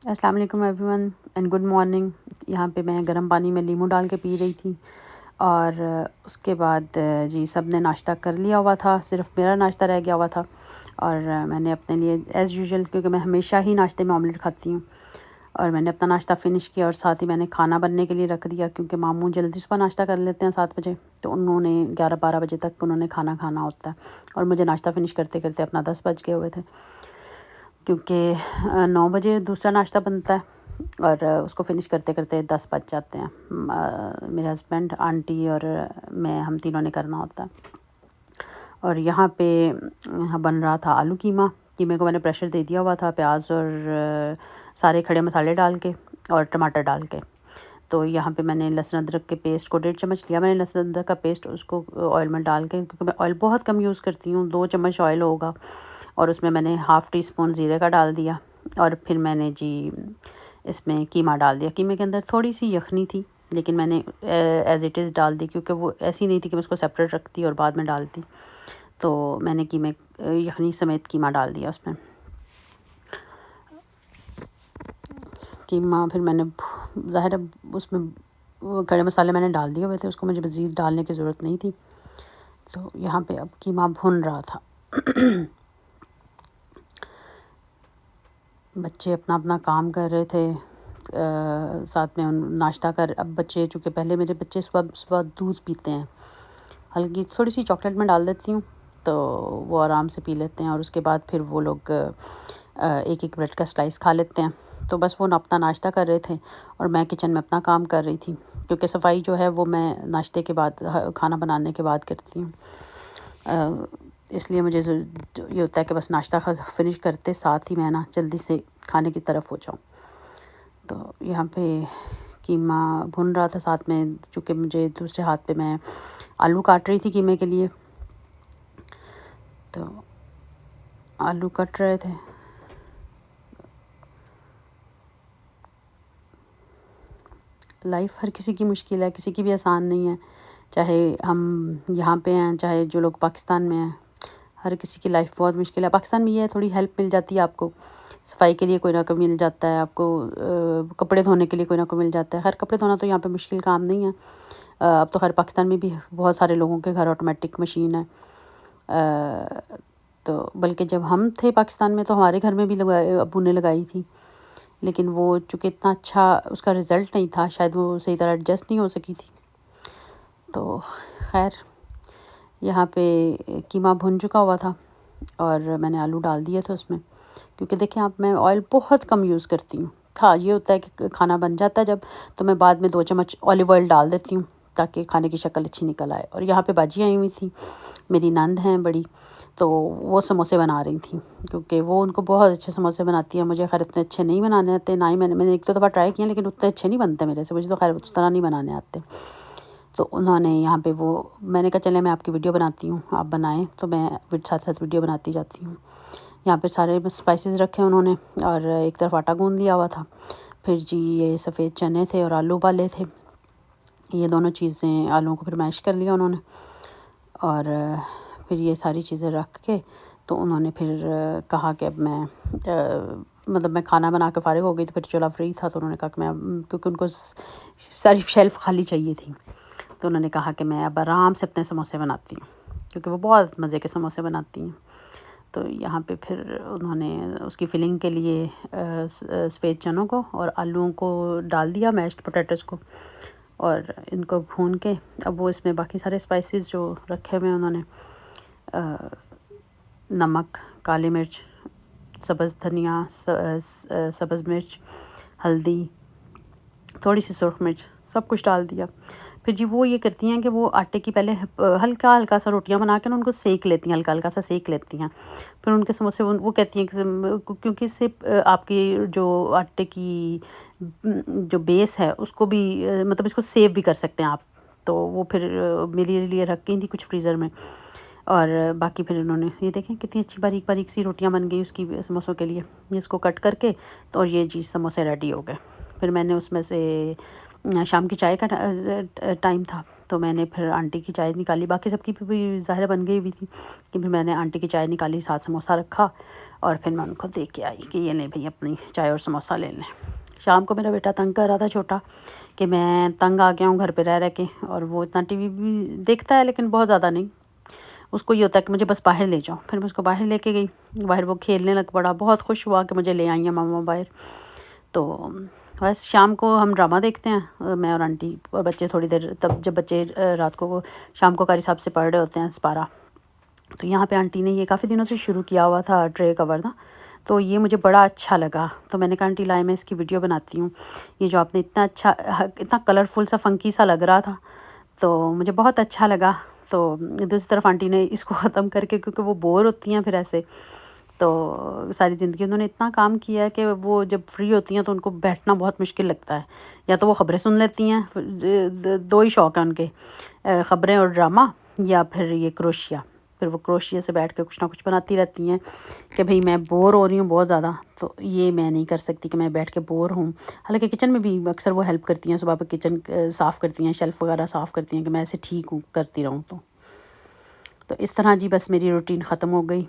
السلام علیکم every one and good morning. یہاں پہ میں گرم پانی میں لیمو ڈال کے پی رہی تھی اور اس کے بعد جی سب نے ناشتہ کر لیا ہوا تھا، صرف میرا ناشتہ رہ گیا ہوا تھا. اور میں نے اپنے لیے ایز یوزول، کیونکہ میں ہمیشہ ہی ناشتے میں آملیٹ کھاتی ہوں، اور میں نے اپنا ناشتہ فنش کیا اور ساتھ ہی میں نے کھانا بننے کے لیے رکھ دیا، کیونکہ ماموں جلدی صبح ناشتہ کر لیتے ہیں 7 بجے، تو انہوں نے 11-12 بجے تک انہوں نے کھانا کھانا ہوتا ہے، اور مجھے ناشتہ فنش کرتے کرتے اپنا 10 بج گئے ہوئے تھے، کیونکہ 9 بجے دوسرا ناشتہ بنتا ہے اور اس کو فنش کرتے کرتے 10 بج جاتے ہیں. میرے ہسبینڈ، آنٹی اور میں، ہم تینوں نے کرنا ہوتا ہے. اور یہاں پہ بن رہا تھا آلو قیمہ. قیمے کو میں نے پریشر دے دیا ہوا تھا، پیاز اور سارے کھڑے مسالے ڈال کے اور ٹماٹر ڈال کے. تو یہاں پہ میں نے لہسن ادرک کے پیسٹ کو 1.5 چمچ لیا میں نے لہسن ادرک کا پیسٹ، اس کو آئل میں ڈال کے، کیونکہ میں آئل بہت کم یوز کرتی ہوں، 2 چمچ آئل ہوگا، اور اس میں نے ½ ٹی اسپون زیرے کا ڈال دیا. اور پھر میں نے جی اس میں قیمہ ڈال دیا. قیمے کے اندر تھوڑی سی یخنی تھی، لیکن میں نے ایز اٹ از ڈال دی، کیونکہ وہ ایسی نہیں تھی کہ میں اس کو سیپریٹ رکھتی اور بعد میں ڈالتی. تو میں نے قیمے یخنی سمیت قیمہ ڈال دیا اس میں. قیمہ پھر میں نے ظاہر ہے اس میں کڑے مسالے میں نے ڈال دیے ہوئے تھے، اس کو مجھے مزید ڈالنے کی ضرورت نہیں تھی. تو یہاں پہ اب قیمہ بھن رہا تھا. بچے اپنا اپنا کام کر رہے تھے، ساتھ میں ناشتہ اب بچے، چونکہ پہلے میرے بچے صبح دودھ پیتے ہیں، ہلکی تھوڑی سی چاکلیٹ میں ڈال دیتی ہوں تو وہ آرام سے پی لیتے ہیں، اور اس کے بعد پھر وہ لوگ ایک ایک بریڈ کا سلائس کھا لیتے ہیں. تو بس وہ اپنا ناشتہ کر رہے تھے اور میں کچن میں اپنا کام کر رہی تھی، کیونکہ صفائی جو ہے وہ میں ناشتے کے بعد، کھانا بنانے کے بعد کرتی ہوں. اس لیے مجھے یہ ہوتا ہے کہ بس ناشتہ فنش کرتے ساتھ ہی میں نا جلدی سے کھانے کی طرف ہو جاؤں. تو یہاں پہ قیمہ بھن رہا تھا، ساتھ میں چونکہ مجھے دوسرے ہاتھ پہ میں آلو کاٹ رہی تھی قیمے کے لیے، تو آلو کٹ رہے تھے. لائف ہر کسی کی مشکل ہے، کسی کی بھی آسان نہیں ہے، چاہے ہم یہاں پہ ہیں، چاہے جو لوگ پاکستان میں ہیں. ہر کسی کی لائف بہت مشکل ہے. پاکستان میں یہ ہے تھوڑی ہیلپ مل جاتی ہے آپ کو، صفائی کے لیے کوئی نہ کوئی مل جاتا ہے آپ کو، کپڑے دھونے کے لیے کوئی نہ کوئی مل جاتا ہے. ہر کپڑے دھونا تو یہاں پہ مشکل کام نہیں ہے. اب تو خیر پاکستان میں بھی بہت سارے لوگوں کے گھر آٹومیٹک مشین ہے. تو بلکہ جب ہم تھے پاکستان میں تو ہمارے گھر میں بھی ابو نے لگائی تھی، لیکن وہ چونکہ اتنا اچھا اس کا رزلٹ نہیں تھا، شاید وہ صحیح طرح ایڈجسٹ نہیں ہو سکی تھی. تو خیر یہاں پہ قیمہ بھن چکا ہوا تھا اور میں نے آلو ڈال دیے تھے اس میں، کیونکہ دیکھیں آپ، میں آئل بہت کم یوز کرتی ہوں. ہاں یہ ہوتا ہے کہ کھانا بن جاتا ہے جب، تو میں بعد میں 2 چمچ آلیو آئل ڈال دیتی ہوں تاکہ کھانے کی شکل اچھی نکل آئے. اور یہاں پہ باجی آئی ہوئی تھیں، میری نند ہیں بڑی، تو وہ سموسے بنا رہی تھیں، کیونکہ وہ ان کو بہت اچھے سموسے بناتی ہیں. مجھے خیر اتنے اچھے نہیں بنانے آتے، نہ ہی میں نے ایک دو دفعہ ٹرائی کیا، لیکن اتنے اچھے نہیں بنتے میرے سے، مجھے تو خیر اس طرح نہیں بنانے آتے. تو انہوں نے یہاں پہ میں نے کہا چلیں میں آپ کی ویڈیو بناتی ہوں، آپ بنائیں، تو میں ساتھ ساتھ ویڈیو بناتی جاتی ہوں. یہاں پہ سارے اسپائسز رکھے انہوں نے، اور ایک طرف آٹا گوندھ لیا ہوا تھا. پھر جی یہ سفید چنے تھے اور آلو ابالے تھے، یہ دونوں چیزیں، آلووں کو پھر میش کر لیا انہوں نے، اور پھر یہ ساری چیزیں رکھ کے تو انہوں نے پھر کہا کہ اب میں مطلب میں کھانا بنا کے فارغ ہو گئی، تو پھر چولہا فری تھا، تو انہوں نے کہا کہ میں، کیونکہ ان کو ساری شیلف خالی چاہیے تھی، تو انہوں نے کہا کہ میں اب آرام سے اپنے سموسے بناتی ہوں، کیونکہ وہ بہت مزے کے سموسے بناتی ہیں. تو یہاں پہ پھر انہوں نے اس کی فلنگ کے لیے سفید چنوں کو اور آلوؤں کو ڈال دیا، میشڈ پوٹیٹوز کو، اور ان کو بھون کے اب وہ اس میں باقی سارے اسپائسز جو رکھے ہوئے ہیں انہوں نے، نمک، کالی مرچ، سبز دھنیا، سبز مرچ، ہلدی، تھوڑی سی سرخ مرچ، سب کچھ ڈال دیا. پھر جی وہ یہ کرتی ہیں کہ وہ آٹے کی پہلے ہلکا ہلکا سا روٹیاں بنا کے ان کو سیک لیتی ہیں، ہلکا ہلکا سا سیک لیتی ہیں. پھر ان کے سموسے وہ کہتی ہیں کہ کیونکہ اس سے آپ کی جو آٹے کی جو بیس ہے اس کو بھی مطلب اس کو سیو بھی کر سکتے ہیں آپ. تو وہ پھر میرے لیے رکھ گئی تھی کچھ فریزر میں، اور باقی پھر انہوں نے یہ دیکھیں کتنی اچھی باریک باریک سی روٹیاں بن گئی اس کی سموسوں کے لیے. اس کو کٹ کر کے تو اور یہ جی سموسے ریڈی ہو گئے. پھر میں نے اس میں سے، شام کی چائے کا ٹائم تھا، تو میں نے پھر آنٹی کی چائے نکالی، باقی سب کی بھی ظاہر بن گئی ہوئی تھی، کہ پھر میں نے آنٹی کی چائے نکالی، ساتھ سموسہ رکھا اور پھر میں ان کو دے کے آئی کہ یہ لیں بھئی اپنی چائے اور سموسہ لے لیں۔ شام کو میرا بیٹا تنگ کر رہا تھا چھوٹا کہ میں تنگ آ گیا ہوں گھر پہ رہ کے، اور وہ اتنا ٹی وی بھی دیکھتا ہے لیکن بہت زیادہ نہیں، اس کو یہ ہوتا ہے کہ مجھے بس باہر لے جاؤ۔ پھر میں اس کو باہر لے کے گئی، باہر وہ کھیلنے لگ پڑا، بہت خوش ہوا کہ مجھے لے آئی ہیں ماما باہر۔ تو بس شام کو ہم ڈرامہ دیکھتے ہیں میں اور آنٹی اور بچے تھوڑی دیر، تب جب بچے رات کو شام کو قاری صاحب سے پڑھ رہے ہوتے ہیں سپارہ، تو یہاں پہ آنٹی نے یہ کافی دنوں سے شروع کیا ہوا تھا ٹرے کور نا، تو یہ مجھے بڑا اچھا لگا، تو میں نے کہا آنٹی لائے میں اس کی ویڈیو بناتی ہوں، یہ جو آپ نے اتنا اچھا اتنا کلرفل سا فنکی سا لگ رہا تھا، تو مجھے بہت اچھا لگا۔ تو دوسری طرف آنٹی نے اس کو ختم کر کے، کیونکہ وہ بور ہوتی ہیں پھر ایسے، تو ساری زندگی انہوں نے اتنا کام کیا ہے کہ وہ جب فری ہوتی ہیں تو ان کو بیٹھنا بہت مشکل لگتا ہے، یا تو وہ خبریں سن لیتی ہیں، دو ہی شوق ہیں ان کے، خبریں اور ڈرامہ، یا پھر یہ کروشیا، پھر وہ کروشیا سے بیٹھ کے کچھ نہ کچھ بناتی رہتی ہیں کہ بھئی میں بور ہو رہی ہوں بہت زیادہ، تو یہ میں نہیں کر سکتی کہ میں بیٹھ کے بور ہوں۔ حالانکہ کچن میں بھی اکثر وہ ہیلپ کرتی ہیں، صبح پہ کچن صاف کرتی ہیں، شیلف وغیرہ صاف کرتی ہیں کہ میں ایسے ٹھیک ہوں کرتی رہوں، تو اس طرح جی بس میری روٹین ختم ہو گئی۔